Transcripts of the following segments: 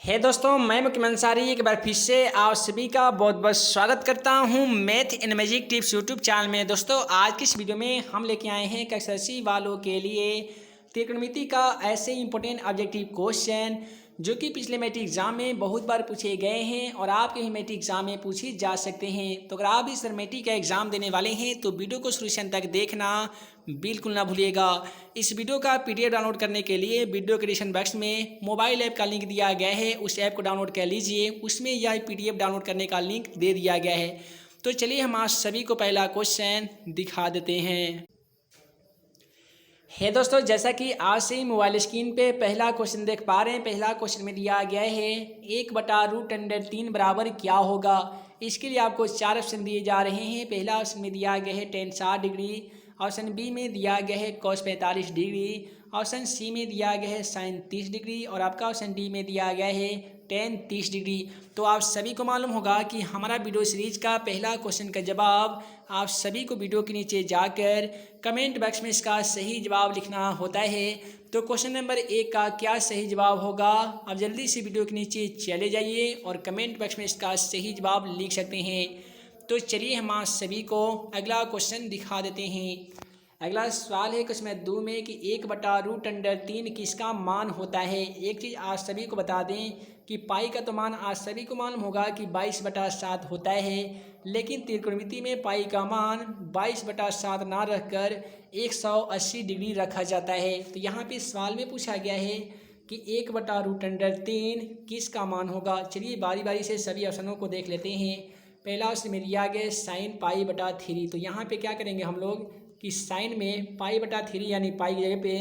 हे दोस्तों, मैं मुकीम अंसारी एक बार फिर से आप सभी का बहुत बहुत स्वागत करता हूं math and magic tips YouTube channel में। दोस्तों, आज की इस वीडियो में हम लेके आए हैं कक्षा 8 वालों के लिए त्रिकोणमिति का ऐसे इंपॉर्टेंट ऑब्जेक्टिव क्वेश्चन जो कि पिछले मैट्रिक एग्जाम में बहुत बार पूछे गए हैं और आपके ही मैट्रिक एग्जाम में पूछे जा सकते हैं। तो अगर आप इस मैट्रिक का एग्जाम देने वाले हैं तो वीडियो को शुरू से अंत तक देखना बिल्कुल ना भूलिएगा। इस वीडियो का पीडीएफ डाउनलोड करने के लिए वीडियो के डिस्क्रिप्शन बॉक्स में मोबाइल ऐप का लिंक दिया गया है, उस ऐप को डाउनलोड कर लीजिए। उसमें यह पीडीएफ डाउनलोड करने का लिंक दे दिया गया है। तो चलिए हम आज सभी को पहला क्वेश्चन दिखा देते हैं। है दोस्तों, जैसा कि आज से ही मोबाइल स्क्रीन पे पहला क्वेश्चन देख पा रहे हैं। पहला क्वेश्चन में दिया गया है 1/√3 बराबर क्या होगा। इसके लिए आपको 4 ऑप्शन दिए जा रहे हैं। पहला ऑप्शन में दिया गया है tan 60 डिग्री, ऑप्शन बी में दिया गया है cos 45 डिग्री, ऑप्शन सी में दिया गया है sin 30 डिग्री और आपका ऑप्शन डी में दिया गया है tan 30 डिग्री। तो आप सभी को मालूम होगा कि हमारा वीडियो सीरीज का पहला क्वेश्चन का जवाब आप सभी को वीडियो के नीचे जाकर कमेंट बॉक्स में इसका सही जवाब लिखना होता है। तो क्वेश्चन नंबर 1 का क्या सही जवाब होगा, आप जल्दी से वीडियो के नीचे चले जाइए और कमेंट बॉक्स में इसका सही जवाब लिख सकते हैं। तो चलिए हम आज सभी को अगला क्वेश्चन दिखा देते हैं। अगला सवाल है क्वेश्चन 2 में कि 1/√3 किसका मान होता है। एक चीज़ आज सभी को बता दें कि पाई का तो मान आज सभी को मालूम होगा कि 22/7 होता है, लेकिन त्रिकोणमिति में पाई का मान 22/7 ना रखकर 180 डिग्री रखा जाता है। तो यहाँ पे सवाल में पूछा गया है कि 1/√3 किसका मान होगा। चलिए बारी बारी से सभी ऑप्शनों को देख लेते हैं। पहला ऑप्शन में दिया गया sin π/3। तो यहाँ पे क्या करेंगे हम लोग कि साइन में π/3 यानी पाई की जगह पे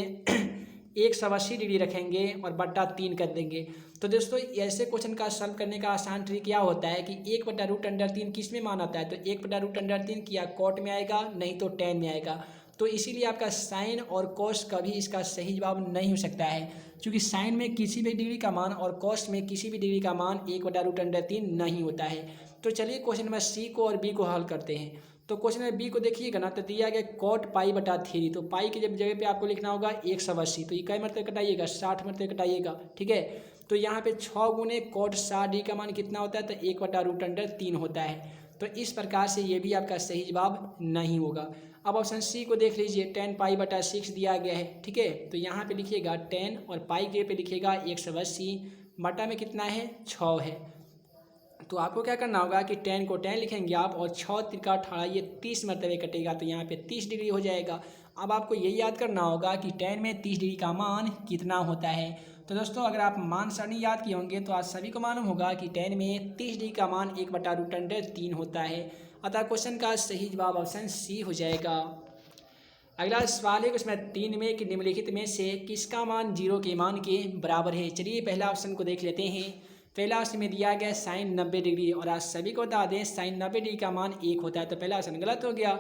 180 डिग्री रखेंगे और बटा 3 कर देंगे। तो दोस्तों, ऐसे क्वेश्चन का सॉल्व करने का आसान ट्रिक क्या होता है कि 1/√3 किस में मान आता है। तो 1/√3 या कॉट में आएगा, नहीं तो tan में आएगा। तो इसीलिए आपका साइन और कॉस कभी इसका सही जवाब नहीं हो सकता है, क्योंकि साइन में किसी भी डिग्री का मान और कॉस में किसी भी डिग्री का मान 1/√3 नहीं होता है। तो चलिए क्वेश्चन नंबर सी को और बी को हल करते हैं। तो क्वेश्चन नंबर बी को देखिएगा ना, तो दिया गया cot π/3। तो पाई की जगह पे आपको लिखना होगा 180। तो ये कई मरतबे कटाइएगा, 60 मरतबे कटाइएगा, ठीक है। तो यहाँ पे 6 गुने cot 60 का मान कितना होता है, तो 1/√3 होता है। तो इस प्रकार से ये भी आपका सही जवाब नहीं होगा। अब ऑप्शन सी को देख लीजिए, tan π/6 दिया गया है, ठीक है। तो यहाँ पे लिखिएगा 10 और पाई के पे लिखिएगा 180, बटा में कितना है 6 है। तो आपको क्या करना होगा कि tan को tan लिखेंगे आप और 6 त्रिका 18 ये 30 मरतबे कटेगा, तो यहाँ पे 30 डिग्री हो जाएगा। अब आपको यही याद करना होगा कि tan में 30 डिग्री का मान कितना होता है। तो दोस्तों, अगर आप मान सरणी याद किए होंगे तो आज सभी को मालूम होगा कि tan में 30 डिग्री का मान 1/√3 होता है। अतः क्वेश्चन का सही जवाब ऑप्शन सी हो जाएगा। अगला सवाल है उसमें 3 में कि निम्नलिखित में से किसका मान 0 के मान के बराबर है। चलिए पहला ऑप्शन को देख लेते हैं। पहला ऑप्शन में दिया गया sin 90 डिग्री और आज सभी को बता दें sin 90 डिग्री का मान 1 होता है। तो पहला ऑप्शन गलत हो गया।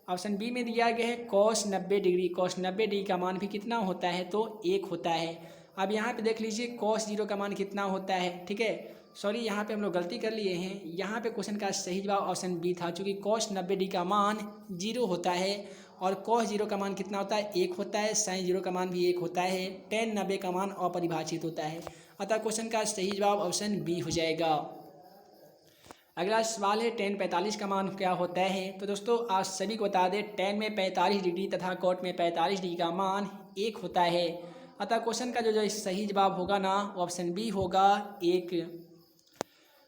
ऑप्शन बी में दिया गया है cos 90 डिग्री। cos 90 डिग्री का मान भी कितना होता है, तो 1 होता है। अब यहाँ पे देख लीजिए cos 0 का मान कितना होता है, ठीक है। सॉरी, यहाँ पे हम लोग गलती कर लिए हैं। यहाँ पे क्वेश्चन का सही जवाब ऑप्शन बी था, चूँकि cos 90 डिग्री का मान 0 होता है और cos 0 का मान कितना होता है, 1 होता है। sin 0 का मान भी 1 होता है। tan 90 का मान अपरिभाषित होता है। अतः क्वेश्चन का सही जवाब ऑप्शन बी हो जाएगा। अगला सवाल है tan 45 का मान क्या होता है। तो दोस्तों, आज सभी को बता दें tan में 45 डिग्री तथा cot में 45 डिग्री का मान 1 होता है। अतः क्वेश्चन का जो सही जवाब होगा ना, वो ऑप्शन बी होगा 1।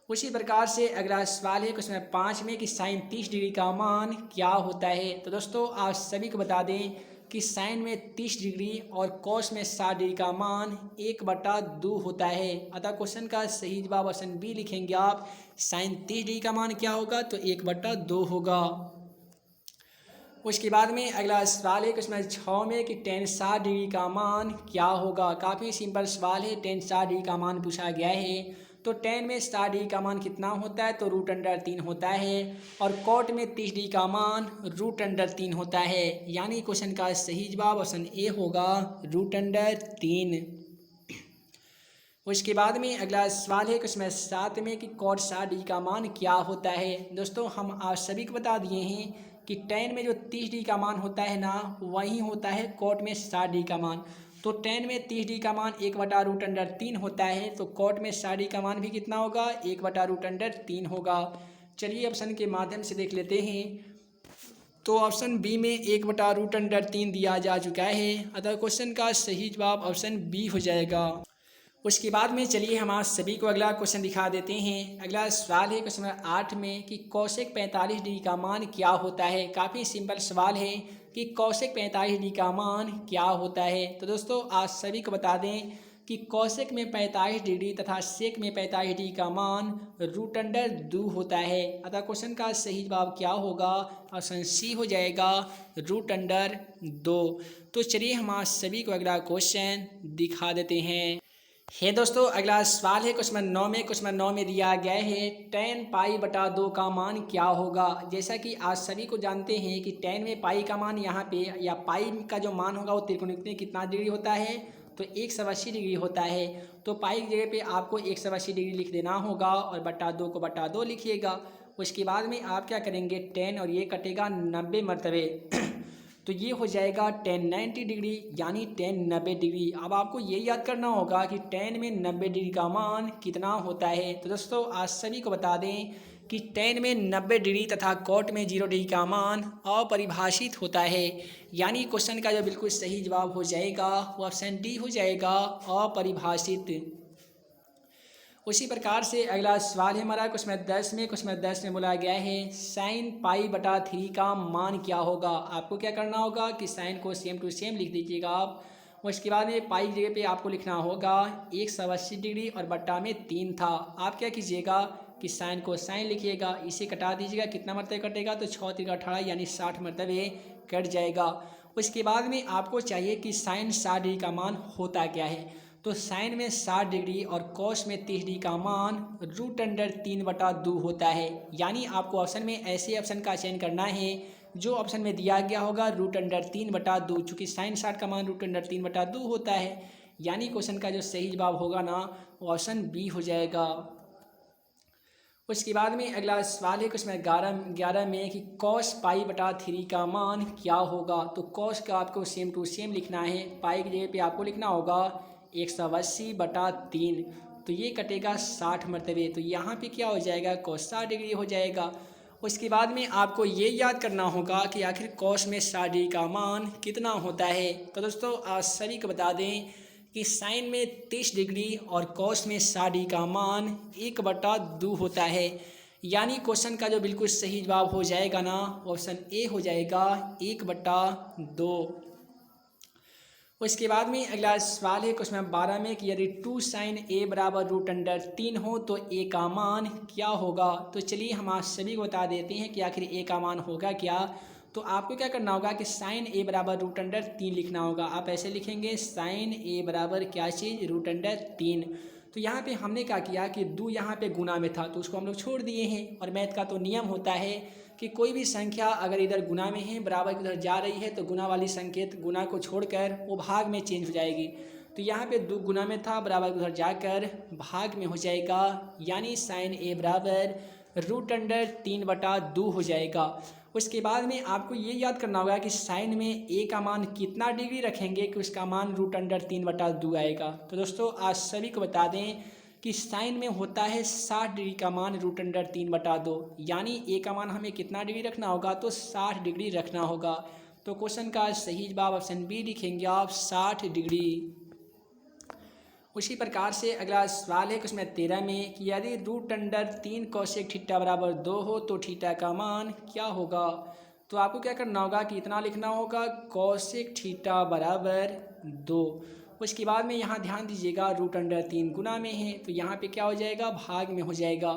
उसी प्रकार से अगला सवाल है क्वेश्चन 5 में कि sin 30 डिग्री का मान क्या होता है। तो दोस्तों, आप सभी को बता दें कि sin में 30 डिग्री और cos में 60 डिग्री का मान 1/2 होता है। अतः क्वेश्चन का सही जवाब ऑप्शन बी लिखेंगे आप। sin 30 डिग्री का मान क्या होगा, तो 1/2 होगा। उसके बाद में अगला सवाल है क्वेश्चन 6 में कि tan 60 डिग्री का मान क्या होगा। काफ़ी सिंपल सवाल है। tan 60 डिग्री का मान पूछा गया है। तो tan में 60 डिग्री का मान कितना होता है, तो √3 होता है और cot में 30 डिग्री का मान √3 होता है। यानी क्वेश्चन का सही जवाब ऑप्शन ए होगा √3। उसके बाद में अगला सवाल है क्वेश्चन 7 में कि cot 60 डिग्री का मान क्या होता है। दोस्तों, हम आप सभी को बता दिए हैं कि tan में जो 30 डिग्री का मान होता है ना, वही होता है cot में 60 डिग्री का मान। तो tan में 30 डिग्री का मान 1/√3 होता है, तो cot में 60 डिग्री का मान भी कितना होगा, 1/√3 होगा। चलिए ऑप्शन के माध्यम से देख लेते हैं। तो ऑप्शन बी में 1/√3 दिया जा चुका है, अतः क्वेश्चन का सही जवाब ऑप्शन बी हो जाएगा। उसके बाद में चलिए हम आज सभी को अगला क्वेश्चन दिखा देते हैं। अगला सवाल है क्वेश्चन नंबर 8 में कि कौशिक 45 डिग्री का मान क्या होता है। काफ़ी सिंपल सवाल है कि कौशिक 45 डिग्री का मान क्या होता है। तो दोस्तों आज सभी को बता दें कि कौशिक में 45 डिग्री तथा सेक में 45 डिग्री का मान √2 होता है, अतः क्वेश्चन का सही जवाब क्या होगा, ऑप्शन सी हो जाएगा, √2। तो चलिए हम आज सभी को अगला क्वेश्चन दिखा देते हैं। दोस्तों अगला सवाल है क्वेश्चन नंबर 9 में दिया गया है tan π/2 का मान क्या होगा। जैसा कि आज सभी को जानते हैं कि tan में पाई का मान यहाँ पे या पाई का जो मान होगा वो त्रिकोणमिति में कितना डिग्री होता है, तो 180 डिग्री होता है। तो पाई की जगह पे आपको 180 डिग्री लिख देना होगा और /2 को /2 लिखिएगा। उसके बाद में आप क्या करेंगे, tan और ये कटेगा 90 मरतबे तो ये हो जाएगा tan 90 डिग्री यानी tan 90 डिग्री। अब आपको ये याद करना होगा कि tan में 90 डिग्री का मान कितना होता है। तो दोस्तों आज सभी को बता दें कि tan में 90 डिग्री तथा cot में 0 डिग्री का मान अपरिभाषित होता है, यानी क्वेश्चन का जो बिल्कुल सही जवाब हो जाएगा वो ऑप्शन डी हो जाएगा, अपरिभाषित। उसी प्रकार से अगला सवाल है हमारा क्वेश्चन नंबर 10 में बोला गया है sin π/3 का मान क्या होगा। आपको क्या करना होगा कि साइन को सेम टू सेम लिख दीजिएगा आप। उसके बाद में पाई की जगह पे आपको लिखना होगा 180 डिग्री और बट्टा में 3 था। आप क्या कीजिएगा कि साइन को साइन लिखिएगा, इसे कटा दीजिएगा, कितना मरतबे कटेगा, तो 6 × 18 यानी 60 मरतबे कट जाएगा। उसके बाद में आपको चाहिए कि साइन 60 डिग्री का मान होता क्या है। तो साइन में 60 डिग्री और कॉस में 30 डिग्री का मान √3/2 होता है, यानी आपको ऑप्शन में ऐसे ऑप्शन का चयन करना है जो ऑप्शन में दिया गया होगा √3/2। चूँकि साइन 60 का मान √3/2 होता है, यानी क्वेश्चन का जो सही जवाब होगा ना वो ऑप्शन बी हो जाएगा। उसके बाद में अगला सवाल है क्वेश्चन 11 में कि cos π/3 का मान क्या होगा। तो cos का आपको सेम टू सेम लिखना है, पाई की जगह पे आपको लिखना होगा 180/3, तो ये कटेगा 60 मरतबे, तो यहाँ पे क्या हो जाएगा, cos 60 डिग्री हो जाएगा। उसके बाद में आपको ये याद करना होगा कि आखिर cos में 60 डिग्री का मान कितना होता है। तो दोस्तों आज सभी को बता दें कि साइन में 30 डिग्री और cos में 60 डिग्री का मान 1/2 होता है, यानी क्वेश्चन का जो बिल्कुल सही जवाब हो जाएगा ना ऑप्शन ए हो जाएगा, 1/2। उसके बाद में अगला सवाल है क्वेश्चन नंबर 12 में कि यदि 2 sin a = √3 हो तो a का मान क्या होगा। तो चलिए हम आज सभी को बता देते हैं कि आखिर a का मान होगा क्या। तो आपको क्या करना होगा कि sin a = √3 लिखना होगा। आप ऐसे लिखेंगे sin a बराबर क्या चीज़, √3। तो यहाँ पे हमने क्या किया कि 2 यहाँ पे गुना में था तो उसको हम लोग छोड़ दिए हैं, और मैथ का तो नियम होता है कि कोई भी संख्या अगर इधर गुना में है, बराबर की उधर जा रही है, तो गुना वाली संकेत गुना को छोड़कर वो भाग में चेंज हो जाएगी। तो यहाँ पे 2 गुना में था, बराबर की उधर जाकर भाग में हो जाएगा, यानी sin a बराबर √3/2 हो जाएगा। उसके बाद में आपको ये याद करना होगा कि साइन में a का मान कितना डिग्री रखेंगे कि उसका मान √3/2 आएगा। तो दोस्तों आज सभी को बता दें कि साइन में होता है 60 डिग्री का मान √3/2, यानी a का मान हमें कितना डिग्री रखना होगा, तो 60 डिग्री रखना होगा। तो क्वेश्चन का सही जवाब ऑप्शन बी लिखेंगे आप, 60 डिग्री। उसी प्रकार से अगला सवाल है क्वेश्चन नंबर 13 में कि यदि √3 cosec थीटा बराबर 2 हो तो थीटा का मान क्या होगा। तो आपको क्या करना होगा कि इतना लिखना होगा cosec थीटा बराबर 2। उसके बाद में यहाँ ध्यान दीजिएगा √3 गुना में है, तो यहाँ पे क्या हो जाएगा, भाग में हो जाएगा।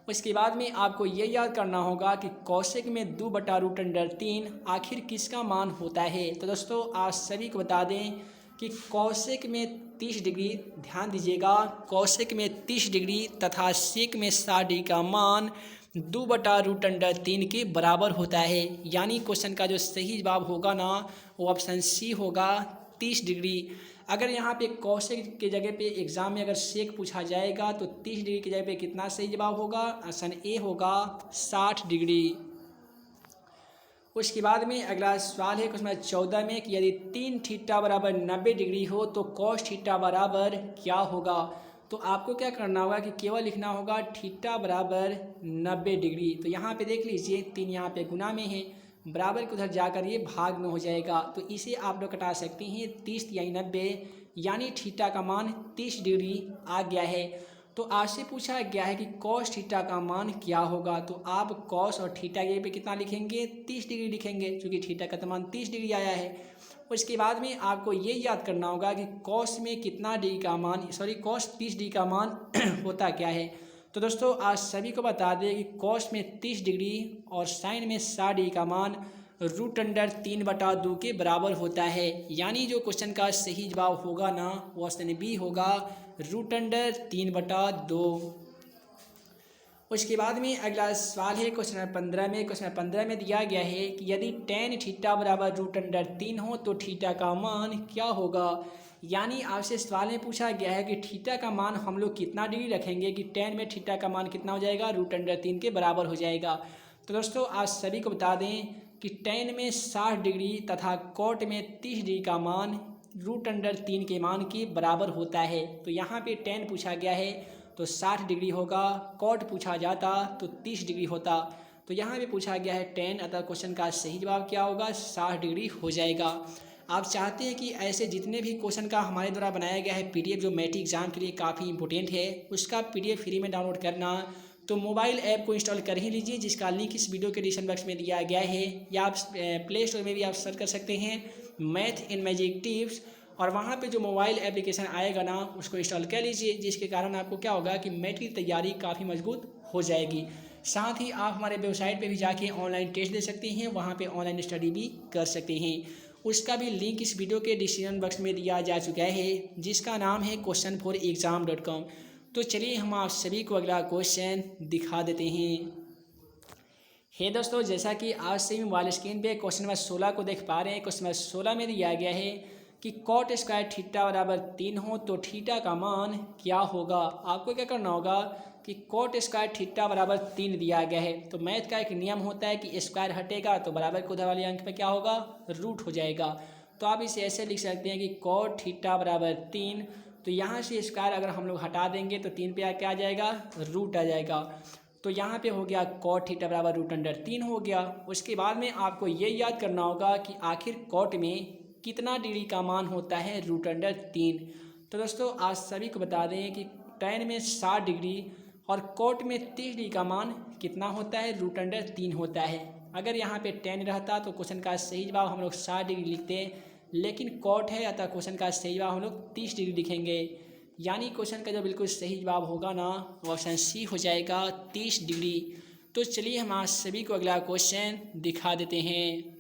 उसके बाद में आपको ये याद करना होगा कि cosec में 2/√3 आखिर किसका मान होता है। तो दोस्तों आज सभी को बता दें कि cosec में 30 डिग्री, ध्यान दीजिएगा cosec में 30 डिग्री तथा sec में 60 डिग्री का मान 2/√3 के बराबर होता है, यानी क्वेश्चन का जो सही जवाब होगा ना वो ऑप्शन सी होगा, 30 डिग्री। अगर यहाँ पे cosec के जगह पे एग्जाम में अगर sec पूछा जाएगा तो 30 डिग्री की जगह पे कितना सही जवाब होगा, ऑप्शन ए होगा, 60 डिग्री। उसके बाद में अगला सवाल है क्वेश्चन नंबर 14 में कि यदि 3 थीटा बराबर 90 डिग्री हो तो कॉस थीटा बराबर क्या होगा। तो आपको क्या करना होगा कि केवल लिखना होगा थीटा बराबर 90 डिग्री। तो यहाँ पे देख लीजिए 3 यहाँ पे गुना में है, बराबर के उधर जाकर ये भाग में हो जाएगा। तो इसे आप लोग कटा सकते हैं 30 या 90, यानी थीटा का मान 30 डिग्री आ गया है। तो आपसे पूछा गया है कि कॉस थीटा का मान क्या होगा। तो आप कॉस और थीटा के पे कितना लिखेंगे, 30 डिग्री लिखेंगे, क्योंकि थीटा का मान 30 डिग्री आया है। उसके बाद में आपको ये याद करना होगा कि कॉस में कितना डिग्री का मान, कॉस 30 डिग्री का मान होता क्या है। तो दोस्तों आज सभी को बता दें कि कॉस में 30 डिग्री और साइन में 60 डिग्री का मान √3/2 के बराबर होता है। यानी जो क्वेश्चन का सही जवाब होगा ना वो ऑप्शन बी होगा √3/2। उसके बाद में अगला सवाल है क्वेश्चन नंबर 15 में। क्वेश्चन नंबर 15 में दिया गया है कि यदि tan थीटा बराबर √3 हो तो थीटा का मान क्या होगा। यानी आपसे सवाल में पूछा गया है कि थीटा का मान हम लोग कितना डिग्री रखेंगे कि tan में थीटा का मान कितना हो जाएगा, √3 के बराबर हो जाएगा। तो दोस्तों आज सभी को बता दें कि tan में 60 डिग्री तथा cot में 30 डिग्री का मान √3 के मान के बराबर होता है। तो यहाँ पे tan पूछा गया है तो 60 डिग्री होगा, cot पूछा जाता तो 30 डिग्री होता। तो यहाँ पे पूछा गया है tan, अतः क्वेश्चन का सही जवाब क्या होगा, 60 डिग्री हो जाएगा। आप चाहते हैं कि ऐसे जितने भी क्वेश्चन का हमारे द्वारा बनाया गया है पीडीएफ जो मैट्रिक एग्जाम के लिए काफ़ी इंपॉर्टेंट है, उसका पीडीएफ फ्री में डाउनलोड करना, तो मोबाइल ऐप को इंस्टॉल कर ही लीजिए, जिसका लिंक इस वीडियो के डिस्क्रिप्शन बॉक्स में दिया गया है, या आप प्ले स्टोर में भी आप सर्च कर सकते हैं मैथ इन मैजिक टिप्स, और वहाँ पे जो मोबाइल एप्लीकेशन आएगा ना उसको इंस्टॉल कर लीजिए, जिसके कारण आपको क्या होगा कि मैट्रिक की तैयारी काफ़ी मजबूत हो जाएगी। साथ ही आप हमारे वेबसाइट पे भी जाके ऑनलाइन टेस्ट दे सकते हैं, वहाँ पे ऑनलाइन स्टडी भी कर सकते हैं। उसका भी लिंक इस वीडियो के डिस्क्रिप्शन बॉक्स में दिया जा चुका है, जिसका नाम है question4exam.com। तो चलिए हम आप सभी को अगला क्वेश्चन दिखा देते हैं। दोस्तों जैसा कि आज से मोबाइल स्क्रीन पे क्वेश्चन नंबर 16 को देख पा रहे हैं। क्वेश्चन नंबर 16 में दिया गया है कि cot स्क्वायर थीटा बराबर 3 हो तो थीटा का मान क्या होगा। आपको क्या करना होगा कि cot स्क्वायर थीटा बराबर 3 दिया गया है, तो मैथ का एक नियम होता है कि स्क्वायर हटेगा तो बराबर के उधर वाले अंक पे क्या होगा, रूट हो जाएगा। तो आप इसे ऐसे लिख सकते हैं कि cot थीटा बराबर 3, तो यहाँ से स्क्वायर अगर हम लोग हटा देंगे तो 3 पे क्या आ जाएगा, रूट आ जाएगा। तो यहाँ पे हो गया cot थीटा बराबर √3 हो गया। उसके बाद में आपको ये याद करना होगा कि आखिर cot में कितना डिग्री का मान होता है, √3। तो दोस्तों आज सभी को बता दें कि tan में 60 डिग्री और cot में 30 डिग्री का मान कितना होता है, √3 होता है। अगर यहाँ पे tan रहता तो क्वेश्चन का सही जवाब हम लोग 60 डिग्री लिखते, लेकिन cot है अतः क्वेश्चन का सही जवाब हम लोग 30 डिग्री लिखेंगे। यानी क्वेश्चन का जो बिल्कुल सही जवाब होगा ना वो ऑप्शन सी हो जाएगा, 30 डिग्री। तो चलिए हम आज सभी को अगला क्वेश्चन दिखा देते हैं।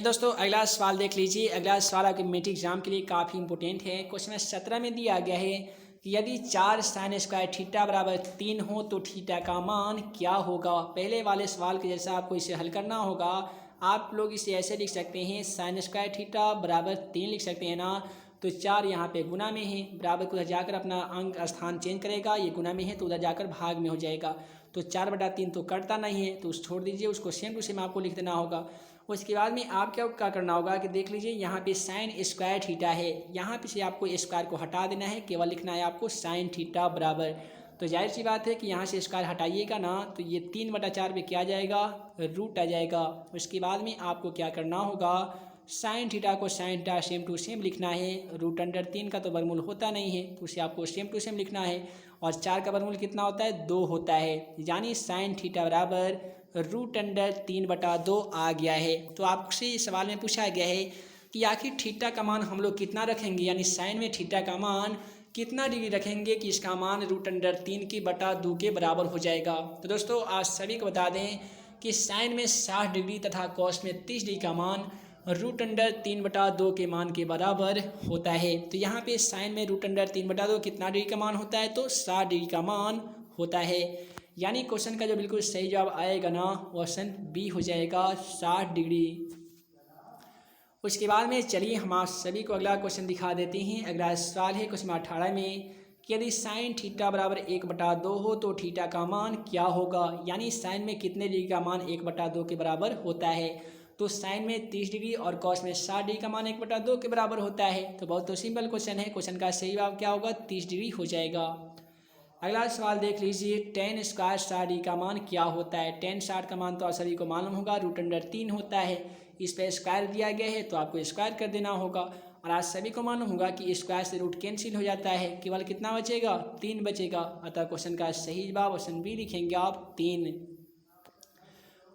दोस्तों अगला सवाल देख लीजिए। अगला सवाल आपके मैट्रिक एग्जाम के लिए काफ़ी इंपॉर्टेंट है। क्वेश्चन 17 में दिया गया है कि यदि 4 sin स्क्वायर थीटा बराबर 3 हो तो थीटा का मान क्या होगा। पहले वाले सवाल के जैसा आपको इसे हल करना होगा। आप लोग इसे ऐसे लिख सकते हैं sin स्क्वायर थीटा बराबर 3 लिख सकते हैं ना, तो 4 यहाँ पे गुना में है, बराबर को उधर जाकर अपना अंक स्थान चेंज करेगा, ये गुना में है तो उधर जाकर भाग में हो जाएगा। तो 4/3 तो कटता नहीं है, तो छोड़ दीजिए उसको, सेम टू सेम आपको लिख देना होगा। उसके बाद में आप क्या करना होगा कि देख लीजिए यहाँ पे sin स्क्वायर थीटा है, यहाँ पे से आपको स्क्वायर को हटा देना है, केवल लिखना है आपको sin थीटा बराबर। तो जाहिर सी बात है कि यहाँ से स्क्वायर हटाइएगा ना तो ये 3/4 पे क्या आ जाएगा, रूट आ जाएगा। उसके बाद में आपको क्या करना होगा, sin थीटा को sin theta same to same लिखना है। √3 का तो वर्गमूल होता नहीं है तो उसे आपको सेम टू सेम लिखना है, और 4 का वर्गमूल कितना होता है, 2 होता है। यानी sin थीटा बराबर √3/2 आ गया है। तो आपसे इस सवाल में पूछा गया है कि आखिर थीटा का मान हम लोग कितना रखेंगे, यानी साइन में थीटा का मान कितना डिग्री रखेंगे कि इसका मान √3/2 के बराबर हो जाएगा। तो दोस्तों आज सभी को बता दें कि साइन में 60 डिग्री तथा कॉस में 30 डिग्री का मान √3/2 के मान के बराबर होता है। तो यहाँ पे साइन में √3/2 कितना डिग्री का मान होता है, तो 60 डिग्री का मान होता है। यानी क्वेश्चन का जो बिल्कुल सही जवाब आएगा ना वो ऑप्शन बी हो जाएगा, 60 डिग्री। उसके बाद में चलिए हम आप सभी को अगला क्वेश्चन दिखा देते हैं। अगला सवाल है क्वेश्चन 18 में कि यदि साइन थीटा बराबर 1/2 हो तो थीटा का मान क्या होगा। यानी साइन में कितने डिग्री का मान 1/2 के बराबर होता है। तो साइन में 30 डिग्री और कॉस में 60 डिग्री का मान 1/2 के बराबर होता है। तो बहुत तो सिंपल क्वेश्चन है, क्वेश्चन का सही जवाब क्या होगा, 30 डिग्री हो जाएगा। अगला सवाल देख लीजिए, tan स्क्वायर 60 डिग्री का मान क्या होता है। tan 60 का मान तो आप सभी को मालूम होगा, √3 होता है। इस पर स्क्वायर दिया गया है तो आपको स्क्वायर कर देना होगा। और आज सभी को मालूम होगा कि स्क्वायर से रूट कैंसिल हो जाता है, केवल कितना बचेगा, 3 बचेगा। अतः क्वेश्चन का सही जवाब ऑप्शन बी लिखेंगे आप, 3।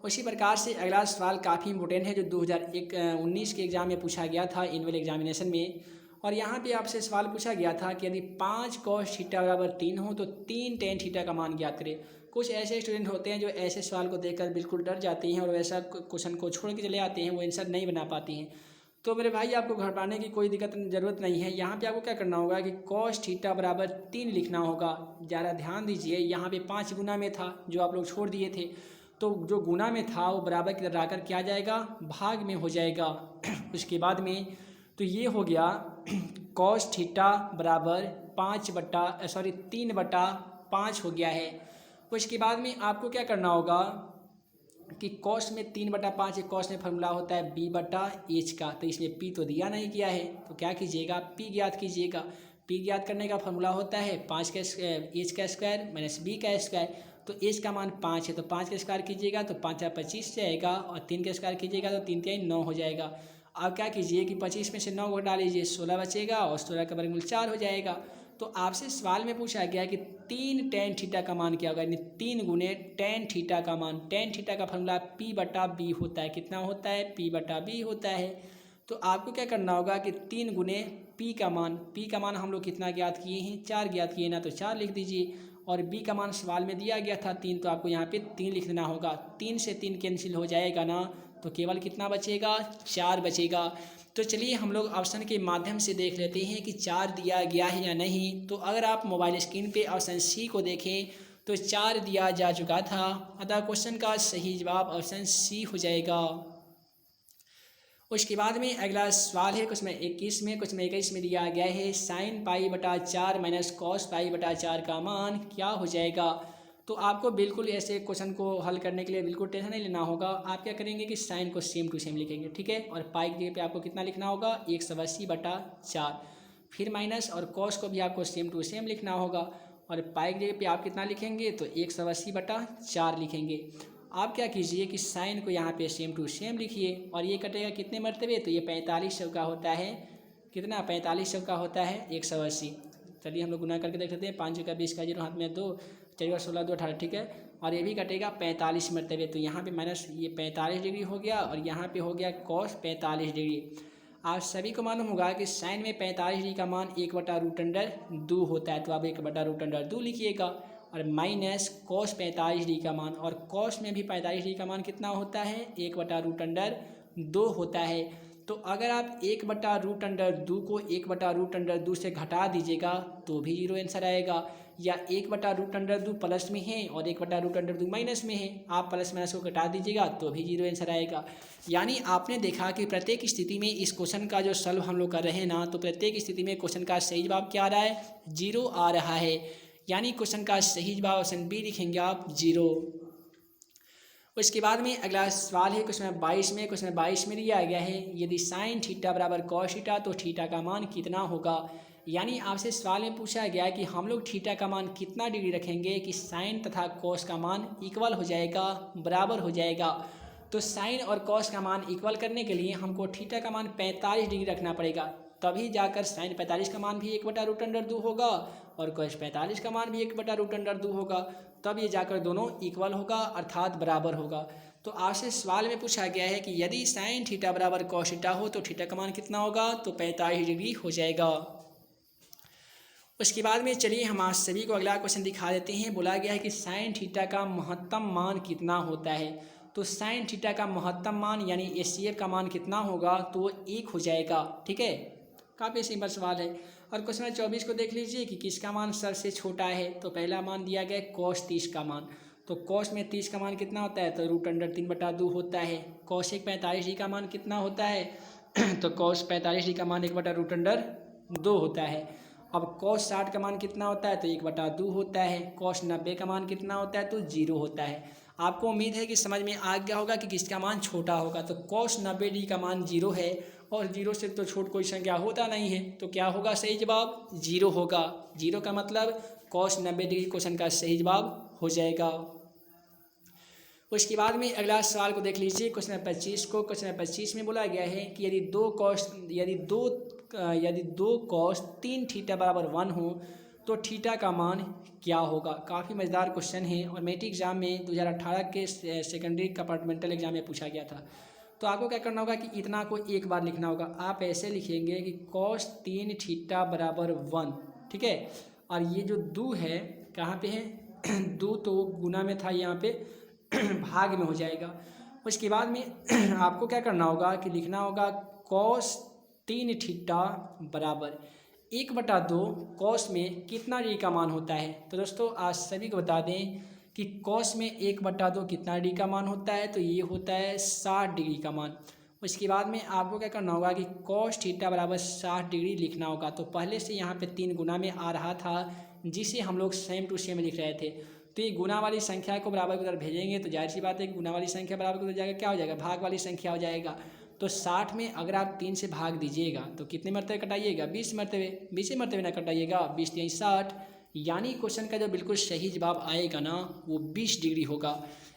उसी प्रकार से अगला सवाल काफ़ी इंपॉर्टेंट है, जो 2019 के एग्जाम में पूछा गया था, एनुअल एग्जामिनेशन में। और यहाँ पे आपसे सवाल पूछा गया था कि यदि 5 cos थीटा बराबर 3 हो तो 3 tan थीटा का मान ज्ञात करें। कुछ ऐसे स्टूडेंट होते हैं जो ऐसे सवाल को देखकर बिल्कुल डर जाते हैं और वैसा क्वेश्चन को छोड़ के चले आते हैं, वो आंसर नहीं बना पाते हैं। तो मेरे भाई आपको घबराने की कोई ज़रूरत नहीं है। यहाँ पे आपको क्या करना होगा कि cos थीटा बराबर 3 लिखना होगा। ज़रा ध्यान दीजिए, यहाँ पे 5 गुना में था जो आप लोग छोड़ दिए थे, तो जो गुना में था वो बराबर की तरह आकर क्या जाएगा, भाग में हो जाएगा। उसके बाद में तो ये हो गया cos थीटा बराबर 3/5 हो गया है। उसके बाद में आपको क्या करना होगा कि cos में 3/5 है, cos में फॉर्मूला होता है b/h का, तो इसमें p तो दिया नहीं गया है, तो क्या कीजिएगा, p ज्ञात कीजिएगा। p ज्ञात करने का फॉर्मूला होता है 5 का h का स्क्वायर माइनस b का स्क्वायर। तो h का मान 5 है तो 5 का स्क्वायर कीजिएगा तो 5 या 25 जाएगा, और 3 का स्क्वायर कीजिएगा तो 3 3 9 हो जाएगा। अब क्या कीजिए कि 25 में से 9 को घटा लीजिए, 16 बचेगा और 16 का वर्गमूल 4 हो जाएगा। तो आपसे सवाल में पूछा गया कि 3 tan थीटा का मान क्या होगा, यानी 3 गुने tan थीटा का मान। tan थीटा का फॉर्मूला p/b होता है, कितना होता है, p/b होता है। तो आपको क्या करना होगा कि 3 गुने p का मान हम लोग कितना ज्ञात किए हैं, 4 ज्ञात किए ना, तो 4 लिख दीजिए। और b का मान सवाल में दिया गया था 3, तो आपको यहाँ पे 3 लिख देना होगा। 3 से 3 कैंसिल हो जाएगा ना, तो केवल कितना बचेगा, 4 बचेगा। तो चलिए हम लोग ऑप्शन के माध्यम से देख लेते हैं कि 4 दिया गया है या नहीं। तो अगर आप मोबाइल स्क्रीन पे ऑप्शन सी को देखें तो 4 दिया जा चुका था, अतः क्वेश्चन का सही जवाब ऑप्शन सी हो जाएगा। उसके बाद में अगला सवाल है क्वेश्चन 21 में, क्वेश्चन 21 में दिया गया है sin π/4 माइनस cos π/4 का मान क्या हो जाएगा। तो आपको बिल्कुल ऐसे क्वेश्चन को हल करने के लिए बिल्कुल टेंशन नहीं लेना होगा। आप क्या करेंगे कि साइन को सेम टू सेम लिखेंगे, ठीक है। और पाई की जगह पे आपको कितना लिखना होगा, 180/4। फिर माइनस और कॉस को भी आपको सेम टू सेम लिखना होगा, और पाई की जगह पे आप कितना लिखेंगे, तो 180/4 लिखेंगे। आप क्या कीजिए कि साइन को यहाँ पे सेम टू सेम लिखिए, और ये कटेगा कितने मरतबे, तो ये 4500 का होता है, कितना 4500 का होता है 180। चलिए हम लोग गुना करके देख लेते हैं, 5 का 20 का 0 हाथ में 2, 4 16 2 18, ठीक है। और ये भी कटेगा 45 मरतबे, तो यहाँ पे माइनस ये 45 डिग्री हो गया, और यहाँ पे हो गया cos 45 डिग्री। आप सभी को मालूम होगा कि साइन में 45 डिग्री का मान 1/√2 होता है, तो आप 1/√2 लिखिएगा। और माइनस cos 45 डिग्री का मान, और cos में भी 45 डिग्री का मान कितना होता है, 1/√2 होता है। तो अगर आप 1/√2 को 1/√2 से घटा दीजिएगा तो भी 0 आंसर आएगा, या 1/√2 प्लस में है और 1/√2 माइनस में है, आप प्लस माइनस को घटा दीजिएगा तो भी 0 आंसर आएगा। यानी आपने देखा कि प्रत्येक स्थिति में इस क्वेश्चन का जो सॉल्व हम लोग कर रहे हैं ना, तो प्रत्येक स्थिति में क्वेश्चन का सही जवाब क्या आ रहा है, 0 आ रहा है। यानी क्वेश्चन का सही जवाब ऑप्शन बी लिखेंगे आप, 0। उसके बाद में अगला सवाल है क्वेश्चन 22 में, क्वेश्चन 22 में दिया गया है यदि साइन थीटा बराबर कॉस थीटा तो थीटा का मान कितना होगा। यानी आपसे सवाल में पूछा गया कि हम लोग थीटा का मान कितना डिग्री रखेंगे कि साइन तथा कॉस का मान इक्वल हो जाएगा, बराबर हो जाएगा। तो साइन और कॉस का मान इक्वल करने के लिए हमको थीटा का मान 45 डिग्री रखना पड़ेगा, तभी जाकर साइन 45 का मान भी 1/√2 होगा और कॉस 45 का मान भी 1/√2 होगा, तब ये जाकर दोनों इक्वल होगा, अर्थात बराबर होगा। तो आपसे सवाल में पूछा गया है कि यदि साइन थीटा बराबर कॉस थीटा हो तो थीटा का मान कितना होगा, तो 45 डिग्री हो जाएगा। उसके बाद में चलिए हम आज सभी को अगला क्वेश्चन दिखा देते हैं। बोला गया है कि साइन थीटा का महत्तम मान कितना होता है। तो साइन थीटा का महत्तम मान यानी एचसीएफ का मान कितना होगा, तो वो 1 हो जाएगा, ठीक है। काफ़ी सिंपल सवाल है। और क्वेश्चन 24 को देख लीजिए कि किसका मान सबसे छोटा है। तो पहला मान दिया गया cos 30 का मान, तो cos में 30 का मान कितना होता है, तो √3/2 होता है। cos 45 डिग्री का मान कितना होता है, तो cos 45 डिग्री का मान 1/√2 होता है। अब cos 60 का मान कितना होता है, तो 1/2 होता है। cos 90 का मान कितना होता है, तो 0 होता है। आपको उम्मीद है कि समझ में आ गया होगा कि किसका मान छोटा होगा। तो cos 90 डिग्री का मान 0 है और 0 से तो छोट कोई संख्या होता नहीं है, तो क्या होगा, सही जवाब 0 होगा। 0 का मतलब cos 90 डिग्री क्वेश्चन का सही जवाब हो जाएगा। उसके बाद में अगला सवाल को देख लीजिए, क्वेश्चन नंबर 25 को। क्वेश्चन नंबर 25 में बोला गया है कि यदि दो cos 3 थीटा बराबर 1 हो तो थीटा का मान क्या होगा। काफ़ी मज़ेदार क्वेश्चन है और मैट्रिक एग्जाम में 2018 के सेकेंडरी कंपार्टमेंटल एग्जाम में पूछा गया था। तो आपको क्या करना होगा कि इतना को एक बार लिखना होगा। आप ऐसे लिखेंगे कि cos 3 थीटा बराबर 1, ठीक है। और ये जो दो है कहाँ पे है, दो तो गुना में था, यहाँ पे भाग में हो जाएगा। उसके बाद में आपको क्या करना होगा कि लिखना होगा cos 3 थीटा बराबर 1/2 cos में कितना डिग्री का मान होता है। तो दोस्तों आज सभी को बता दें कि cos में 1/2 कितना डिग्री का मान होता है, तो ये होता है 60 डिग्री का मान। उसके बाद में आपको क्या करना होगा कि cos थीटा बराबर 60 डिग्री लिखना होगा। तो पहले से यहाँ पे 3 गुना में आ रहा था, जिसे हम लोग सेम टू सेम लिख रहे थे। तो ये गुना वाली संख्या को बराबर की तरफ भेजेंगे तो जाहिर सी बात है कि गुना वाली संख्या बराबर की तरफ जाएगा, क्या हो जाएगा, भाग वाली संख्या हो जाएगा। तो 60 में अगर आप 3 से भाग दीजिएगा तो कितने मरतबे कटाइएगा, 20 मरतबे। 20 मरतबे ना कटाइएगा, 20 3 60, यानी क्वेश्चन का जो बिल्कुल सही जवाब आएगा ना वो 20 डिग्री होगा।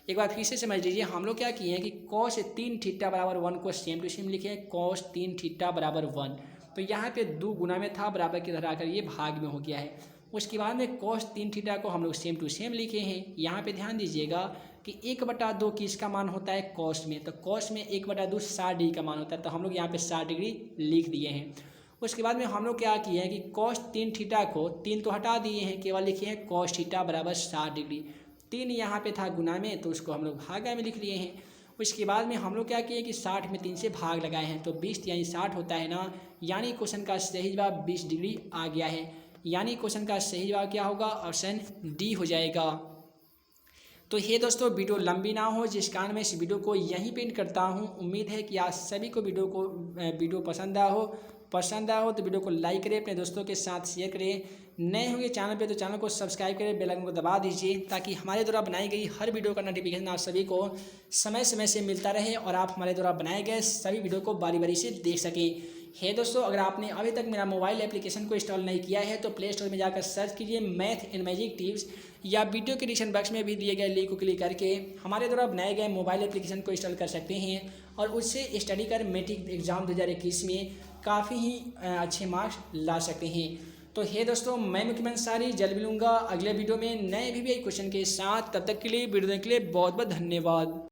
एक बार फिर से समझ लीजिए, हम लोग क्या किए हैं कि cos 3 थीटा बराबर 1 को सेम टू सेम लिखे हैं, cos 3 थीटा बराबर 1। तो यहाँ पे 2 गुना में था, बराबर की तरह आकर ये भाग में हो गया है। उसके बाद में cos 3 थीटा को हम लोग सेम टू सेम लिखे हैं। यहाँ पे ध्यान दीजिएगा कि 1/2 किसका मान होता है, cos में। तो cos में 1/2 60 डिग्री का मान होता है, तो हम लोग यहाँ पे 60 डिग्री लिख दिए हैं। उसके बाद में हम लोग क्या किए हैं कि cos 3 थीटा को 3 तो हटा दिए हैं, केवल लिखे हैं cos थीटा बराबर 60 डिग्री। 3 यहाँ पे था गुना में, तो उसको हम लोग भागा में लिख लिए हैं। उसके बाद में हम लोग क्या किए कि 60 में 3 से भाग लगाए हैं, तो 20 यानी 60 होता है ना, यानी क्वेश्चन का सही जवाब 20 डिग्री आ गया है। यानी क्वेश्चन का सही जवाब क्या होगा, ऑप्शन डी हो जाएगा। तो ये दोस्तों वीडियो लंबी ना हो, जिस कारण मैं इस वीडियो को यहीं पे एंड करता हूँ। उम्मीद है कि आज सभी को वीडियो पसंद आया हो तो वीडियो को लाइक करें, अपने दोस्तों के साथ शेयर करें। नए होंगे चैनल पे तो चैनल को सब्सक्राइब करें, बेल आइकन को दबा दीजिए, ताकि हमारे द्वारा बनाई गई हर वीडियो का नोटिफिकेशन आप सभी को समय समय से मिलता रहे और आप हमारे द्वारा बनाए गए सभी वीडियो को बारी बारी से देख सकें। है दोस्तों, अगर आपने अभी तक मेरा मोबाइल एप्लीकेशन को इंस्टॉल नहीं किया है तो प्ले स्टोर में जाकर सर्च कीजिए मैथ एंड मैजिक टिप्स, या वीडियो के डिस्क्रिप्शन बॉक्स में भी दिए गए लिंक को क्लिक करके हमारे द्वारा बनाए गए मोबाइल एप्लीकेशन को इंस्टॉल कर सकते हैं और उससे स्टडी कर मैट्रिक एग्जाम 2021 में काफ़ी ही अच्छे मार्क्स ला सकते हैं। तो है दोस्तों, मैं मुकम्मल अंसारी जल्द मिलूंगा अगले वीडियो में नए भी क्वेश्चन के साथ। तब तक के लिए वीडियो देखने के लिए बहुत बहुत धन्यवाद।